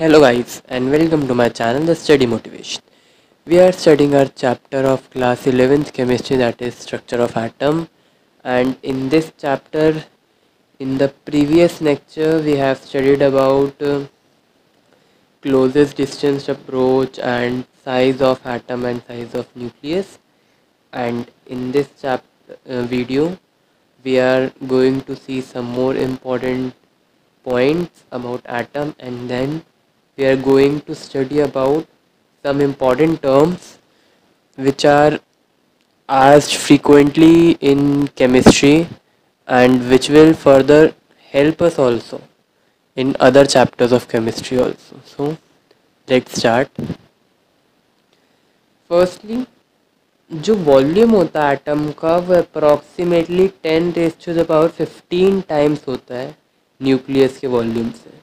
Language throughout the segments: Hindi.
Hello guys and welcome to my channel The Study Motivation. We are studying our chapter of class 11th chemistry, that is structure of atom, and in this chapter, in the previous lecture we have studied about closest distance approach and size of atom and size of nucleus, and in this chapter video we are going to see some more important points about atom, and then we are going to study about some important terms which are asked frequently in chemistry and which will further help us also in other chapters of chemistry also. So let's start. Firstly, जो वॉल्यूम होता है एटम का वो अप्रॉक्सीमेटली 10⁻15 टाइम्स होता है न्यूक्लियस के वॉल्यूम से.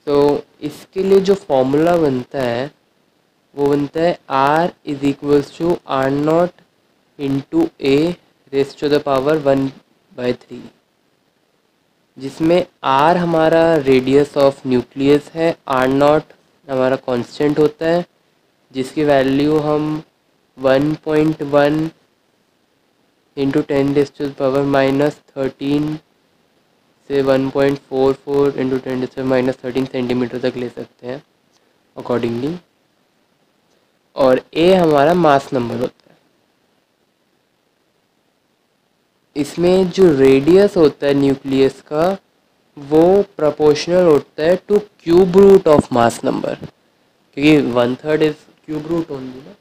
तो इसके लिए जो फॉर्मूला बनता है वो बनता है R=R0 इंटू A⁻⁴, जिसमें R हमारा रेडियस ऑफ न्यूक्लियस है, R0 हमारा कांस्टेंट होता है जिसकी वैल्यू हम 1.1 इंटू 10⁻⁻13 से 1.44 इंटू 10⁻⁻13 सेंटीमीटर तक ले सकते हैं अकॉर्डिंगली. और ए हमारा मास नंबर होता है. इसमें जो रेडियस होता है न्यूक्लियस का वो प्रोपोर्शनल होता है to cube root of mass number, क्योंकि 1/3 इज क्यूब रूट ओनली ना,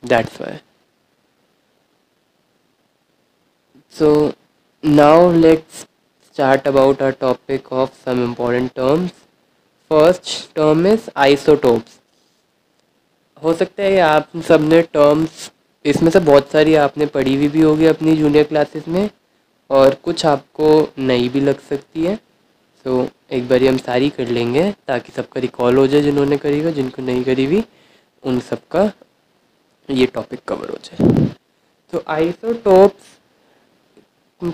that's why. So now let's start about our topic of some important terms. First term is isotopes. हो सकता है आप सब ने टर्म्स इसमें से बहुत सारी आपने पढ़ी हुई भी होगी अपनी जूनियर क्लासेस में, और कुछ आपको नई भी लग सकती है. सो एक बारी हम सारी कर लेंगे ताकि सबका रिकॉल हो जाए, जिन्होंने करी हुई, जिनको नहीं करी हुई उन सबका ये टॉपिक कवर हो जाए. तो आइसोटोप्स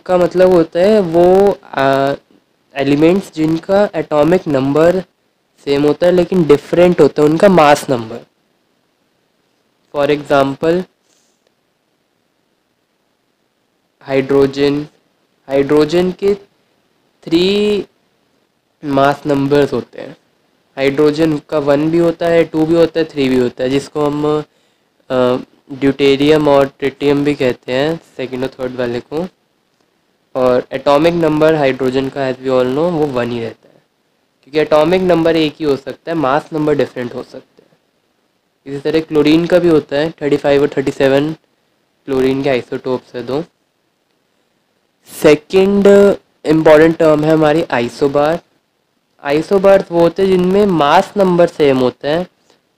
का मतलब होता है वो एलिमेंट्स जिनका एटॉमिक नंबर सेम होता है लेकिन डिफरेंट होता है उनका mass number. For example hydrogen के 3 मास नंबर्स होते हैं. हाइड्रोजन का 1 भी होता है, 2 भी होता है, 3 भी होता है, जिसको हम ड्यूटेरियम और ट्रिटियम भी कहते हैं, सेकेंड और थर्ड वाले को. और एटॉमिक नंबर हाइड्रोजन का एज वी ऑल नो वो 1 ही रहता है, क्योंकि एटॉमिक नंबर एक ही हो सकता है, मास नंबर डिफरेंट हो सकते हैं. इसी तरह क्लोरीन का भी होता है, 35 और 37 क्लोरीन के आइसोटोप्स है 2. सेकंड इम्पॉर्टेंट टर्म है हमारी आइसोबार. आइसोबार वो होते हैं जिनमें मास नंबर सेम होता है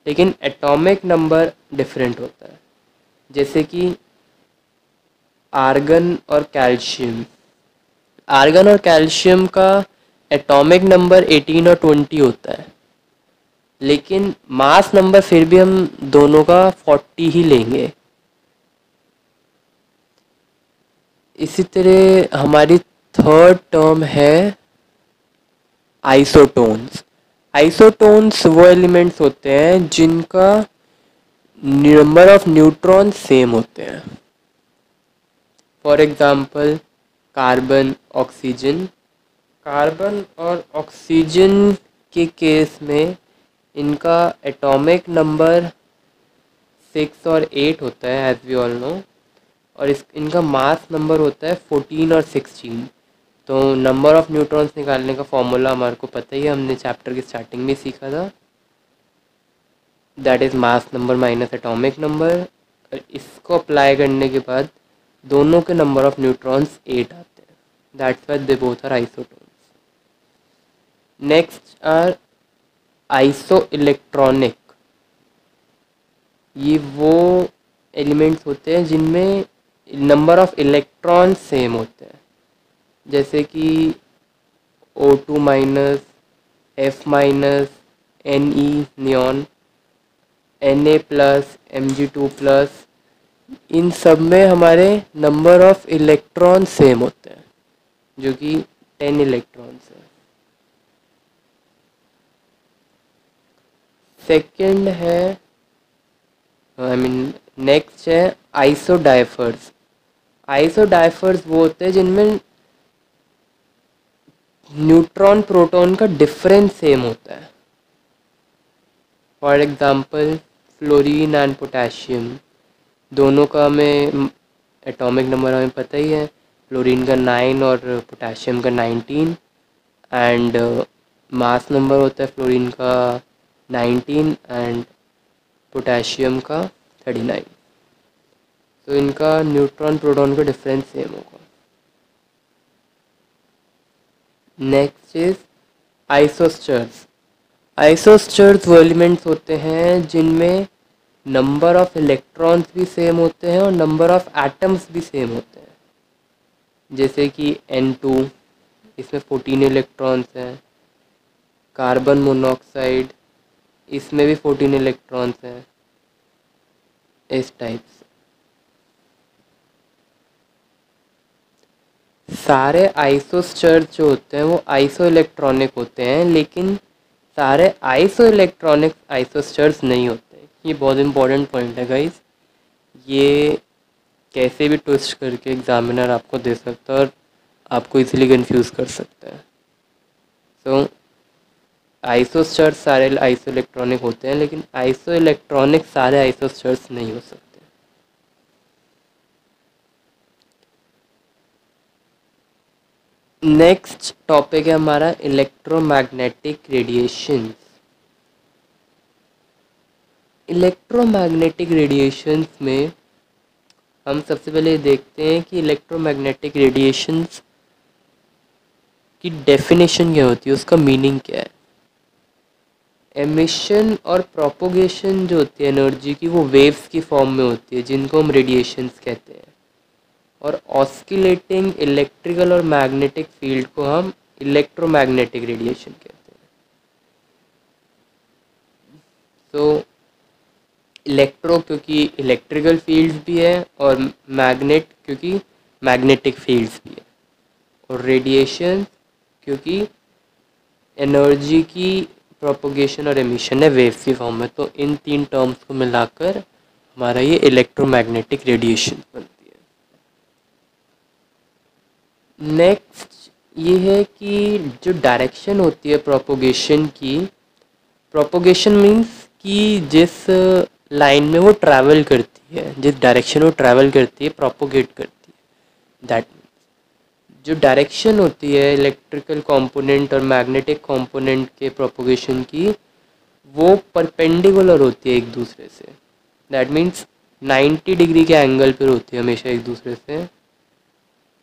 लेकिन एटॉमिक नंबर डिफरेंट होता है, जैसे कि आर्गन और कैल्शियम. आर्गन और कैल्शियम का एटॉमिक नंबर 18 और 20 होता है, लेकिन मास नंबर फिर भी हम दोनों का 40 ही लेंगे. इसी तरह हमारी थर्ड टर्म है आइसोटोन्स. आइसोटोन्स वो एलिमेंट्स होते हैं जिनका नंबर ऑफ न्यूट्रॉन सेम होते हैं. For example carbon, oxygen. Carbon और ऑक्सीजन के केस में इनका एटॉमिक नंबर 6 और 8 होता है एज वी ऑल नो, और इनका मास नंबर होता है 14 और 16. तो नंबर ऑफ न्यूट्रॉन्स निकालने का फॉर्मूला हमारे को पता ही है, हमने चैप्टर की स्टार्टिंग में सीखा था, that is mass number minus atomic number. इसको अप्लाई करने के बाद दोनों के नंबर ऑफ न्यूट्रॉन्स 8 आते हैं, that's why they both are isotones. Next are isoelectronic. ये वो एलिमेंट्स होते हैं जिनमें नंबर ऑफ इलेक्ट्रॉन्स सेम होते हैं, जैसे कि O2 minus, F minus, Ne neon, Na plus, Mg2 plus. इन सब में हमारे नंबर ऑफ इलेक्ट्रॉन सेम होते हैं, जो कि 10 इलेक्ट्रॉन्स है. सेकंड है, आई मीन नेक्स्ट है आइसोडाइफर्स। आइसोडाइफर्स वो होते हैं जिनमें न्यूट्रॉन प्रोटॉन का डिफरेंस सेम होता है। For example fluorine and potassium, दोनों का हमें एटॉमिक नंबर हमें पता ही है, फ्लोरीन का 9 और पोटेशियम का 19, एंड मास नंबर होता है फ्लोरीन का 19 एंड पोटेशियम का 39। तो इनका न्यूट्रॉन प्रोटॉन का डिफरेंस सेम होगा। Next is isosters. आइसोस्टर्स वो एलिमेंट्स होते हैं जिनमें नंबर ऑफ इलेक्ट्रॉन्स भी सेम होते हैं और नंबर ऑफ एटम्स भी सेम होते हैं। जैसे कि N2, इसमें 14 इलेक्ट्रॉन्स हैं। कार्बन मोनोऑक्साइड, इसमें भी 14 इलेक्ट्रॉन्स हैं। इस टाइप से सारे आइसोस्टर्स जो होते हैं वो आइसो इलेक्ट्रॉनिक होते हैं, लेकिन सारे आइसो इलेक्ट्रॉनिक आइसोस्टर्स नहीं होते। ये बहुत इंपॉर्टेंट पॉइंट है गाइस, ये कैसे भी ट्विस्ट करके एग्जामिनर आपको दे सकता है और आपको इजीली कंफ्यूज कर सकता है। सो आइसोस्टर्स सारे आइसो इलेक्ट्रॉनिक होते हैं, लेकिन आइसो इलेक्ट्रॉनिक सारे आइसोस्टर्स नहीं हो सकते। नेक्स्ट टॉपिक है हमारा इलेक्ट्रोमैग्नेटिक रेडिएशन। इलेक्ट्रोमैग्नेटिक रेडिएशंस में हम सबसे पहले देखते हैं कि इलेक्ट्रोमैग्नेटिक रेडिएशंस की डेफिनेशन क्या होती है, उसका मीनिंग क्या है। एमिशन और प्रोपोगेशन जो होती है एनर्जी की, वो वेव्स की फॉर्म में होती है जिनको हम रेडिएशंस कहते हैं। और ऑस्किलेटिंग इलेक्ट्रिकल और मैग्नेटिक फील्ड को हम इलेक्ट्रोमैग्नेटिक रेडिएशन कहते हैं। तो इलेक्ट्रो क्योंकि इलेक्ट्रिकल फील्ड्स भी है और मैग्नेट क्योंकि मैग्नेटिक फील्ड्स भी है, और रेडिएशन क्योंकि एनर्जी की प्रोपोगेशन और एमिशन है वेव्स की फॉर्म में। तो इन तीन टर्म्स को मिलाकर हमारा ये इलेक्ट्रोमैग्नेटिक रेडिएशन बनती है। नेक्स्ट ये है कि जो डायरेक्शन होती है प्रोपोगेशन की, प्रोपोगेशन मीन्स कि जिस लाइन में वो ट्रैवल करती है, जिस डायरेक्शन वो ट्रैवल करती है, प्रोपोगेट करती है, दैट जो डायरेक्शन होती है इलेक्ट्रिकल कंपोनेंट और मैग्नेटिक कंपोनेंट के प्रोपोगेशन की, वो परपेंडिकुलर होती है एक दूसरे से। दैट मीन्स 90 डिग्री के एंगल पर होती है हमेशा एक दूसरे से।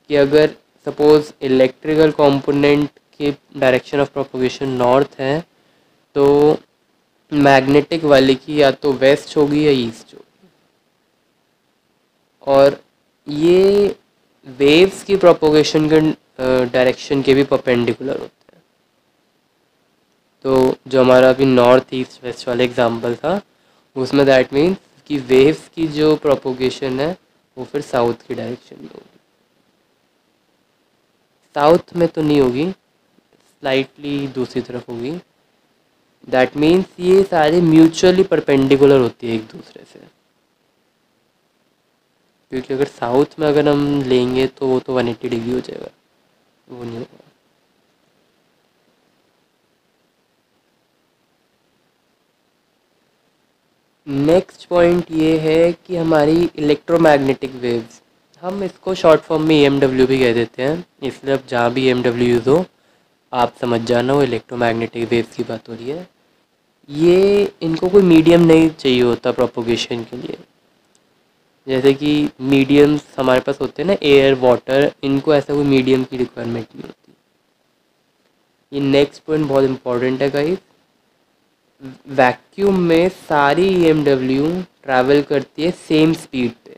कि अगर सपोज इलेक्ट्रिकल कंपोनेंट की डायरेक्शन ऑफ प्रोपोगेशन नॉर्थ है, तो मैग्नेटिक वाले की या तो वेस्ट होगी या ईस्ट होगी। और ये वेव्स की प्रोपोगेशन के डायरेक्शन के भी परपेंडिकुलर होते हैं। तो जो हमारा अभी नॉर्थ ईस्ट वेस्ट वाला एग्जांपल था, उसमें दैट मीन्स कि वेव्स की जो प्रोपोगेशन है वो फिर साउथ की डायरेक्शन में होगी। साउथ में तो नहीं होगी, स्लाइटली दूसरी तरफ होगी। दैट मीन्स ये सारे म्यूचुअली परपेंडिकुलर होती है एक दूसरे से, क्योंकि अगर साउथ में अगर हम लेंगे तो वो तो 180 डिग्री हो जाएगा, वो नहीं होगा। नेक्स्ट पॉइंट ये है कि हमारी इलेक्ट्रोमैग्नेटिक वेव्स, हम इसको शॉर्ट फॉर्म में EMW भी कह देते हैं, इसलिए अब जहाँ भी EMW यूज़ हो आप समझ जाना वो इलेक्ट्रोमैग्नेटिक वेव्स की बात हो रही है। ये इनको कोई मीडियम नहीं चाहिए होता प्रोपोगेशन के लिए। जैसे कि मीडियम्स हमारे पास होते हैं ना, एयर वाटर, इनको ऐसा कोई मीडियम की रिक्वायरमेंट नहीं होती। ये नेक्स्ट पॉइंट बहुत इंपॉर्टेंट है गाइस। वैक्यूम में सारी EMW ट्रैवल करती है सेम स्पीड पे,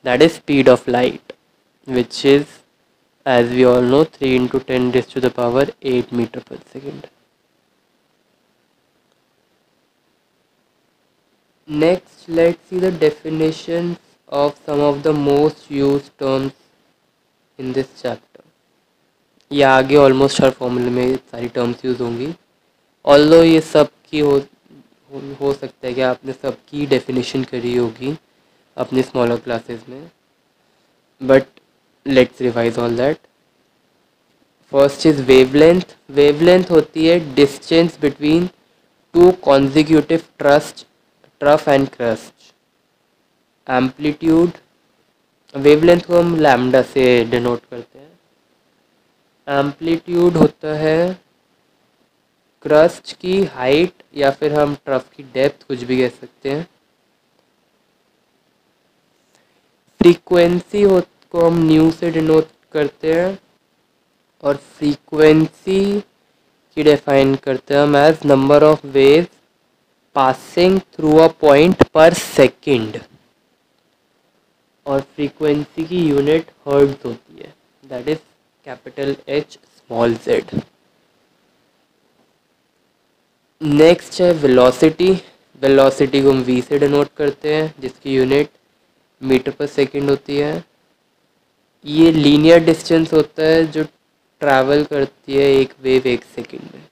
that is speed of light, which is as we all know 3 × 10⁸ metre per second. Next, let's see the definitions of some of the most used terms in this chapter. ये आगे ऑलमोस्ट हर फॉर्मूले में सारी टर्म्स यूज होंगी, ऑल्दो ये सब की हो सकता है कि आपने सबकी डेफिनेशन करी होगी अपनी स्मॉलर क्लासेस में, but let's revise all that. First is wavelength. Wavelength होती है distance between two consecutive trough and crust. Amplitude, wavelength को हम लैम्डा से डिनोट करते हैं. एम्पलीट्यूड होता है क्रस्ट की हाइट या फिर हम ट्रफ की डेप्थ, कुछ भी कह सकते हैं. फ्रीक्वेंसी को हम न्यू से डिनोट करते हैं और फ्रीक्वेंसी की डिफाइन करते हैं हम as number of waves passing through a point per second. और फ्रीक्वेंसी की यूनिट हर्ट्ज होती है, that is capital H small z. Next है वेलोसिटी. वेलोसिटी को हम v से डिनोट करते हैं जिसकी यूनिट मीटर पर सेकंड होती है. ये लीनियर डिस्टेंस होता है जो ट्रैवल करती है एक वेव एक सेकंड में.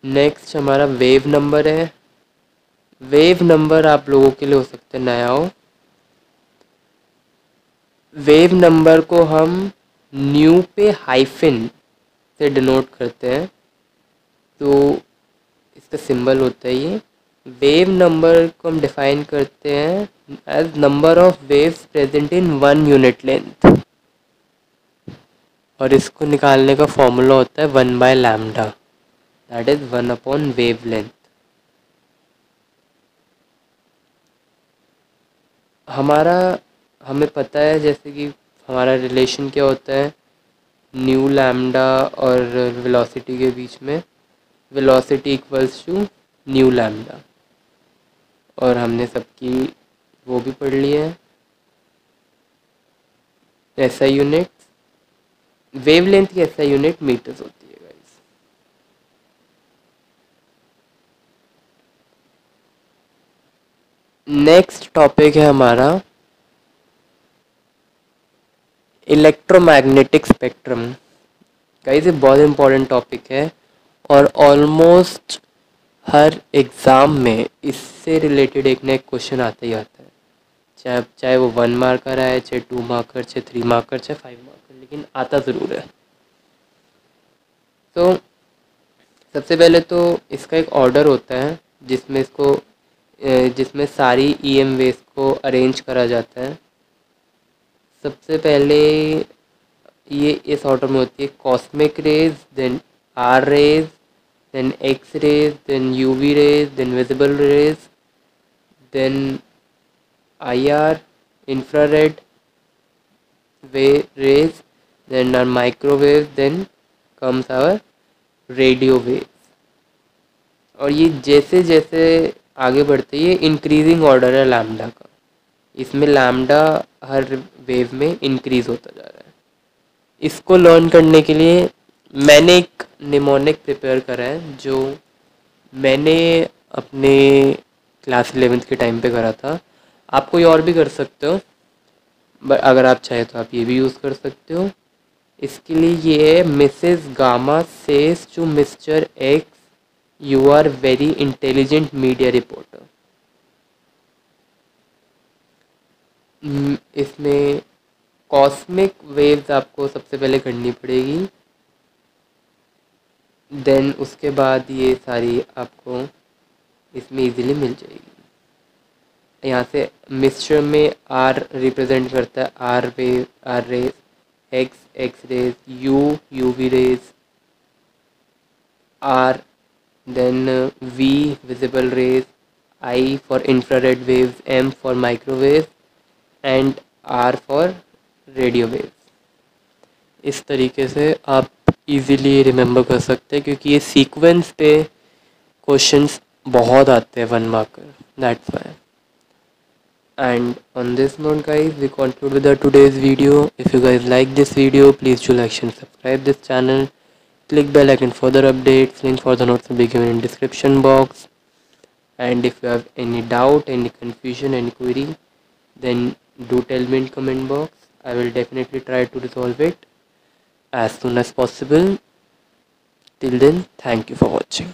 नेक्स्ट हमारा वेव नंबर है. वेव नंबर आप लोगों के लिए हो सकता है नया हो. वेव नंबर को हम न्यू पे हाइफन से डिनोट करते हैं, तो इसका सिंबल होता है ये. वेव नंबर को हम डिफाइन करते हैं as number of waves present in 1 unit length, और इसको निकालने का फॉर्मूला होता है 1/λ, दैट इज 1 वेव लेंथ. हमें पता है जैसे कि हमारा रिलेशन क्या होता है न्यू लैम्डा और वेलोसिटी के बीच में. Velocity equals to nu lambda, और हमने सबकी वो भी पढ़ ली है एसआई यूनिट. वेवलेंथ की एसआई यूनिट मीटर्स होती है गाइस. नेक्स्ट टॉपिक है हमारा इलेक्ट्रोमैग्नेटिक स्पेक्ट्रम. गाइस ये बहुत इंपॉर्टेंट टॉपिक है और ऑलमोस्ट हर एग्ज़ाम में इससे रिलेटेड एक ना एक क्वेश्चन आता ही आता है, चाहे वो 1 मार्कर आए, चाहे 2 मार्कर, चाहे 3 मार्कर, चाहे 5 मार्कर, लेकिन आता ज़रूर है. तो सबसे पहले तो इसका एक ऑर्डर होता है जिसमें सारी EM वेव्स को अरेंज करा जाता है. सबसे पहले ये इस ऑर्डर में होती है cosmic rays, then R rays, then X-rays, then UV rays, then visible rays, then IR, infrared rays, then our microwave, then comes our radio waves. और ये जैसे जैसे आगे बढ़ते ये इंक्रीजिंग ऑर्डर है लैम्डा का. इसमें लैम्डा हर वेव में इंक्रीज होता जा रहा है. इसको लर्न करने के लिए मैंने एक निमोनिक प्रिपेयर करा है जो मैंने अपने क्लास 11th के टाइम पे करा था. आप कोई और भी कर सकते हो, बट अगर आप चाहे तो आप ये भी यूज़ कर सकते हो. इसके लिए ये है Mrs Gamma says to Mr X you are very intelligent media reporter. इसमें कॉस्मिक वेव्स आपको सबसे पहले करनी पड़ेगी, देन उसके बाद ये सारी आपको इसमें इजीली मिल जाएगी. यहाँ से मिक्सचर में आर रिप्रेजेंट करता है R wave, R rays, X rays, U V rays, R, then V visible rays, I for infrared waves, M for microwave and R for radio waves. इस तरीके से आप इजीली रिमेंबर कर सकते हैं क्योंकि ये सीक्वेंस पे क्वेश्चंस बहुत आते हैं 1 marker, that's why. And on this note guys, we conclude with our today's video. If you guys like this video, please do like and subscribe this channel. Click bell icon for further updates. Link for the notes will be given in description box. And if you have any doubt, any confusion, any query, then do tell me in comment box. I will definitely try to resolve it as soon as possible. Till then, thank you for watching.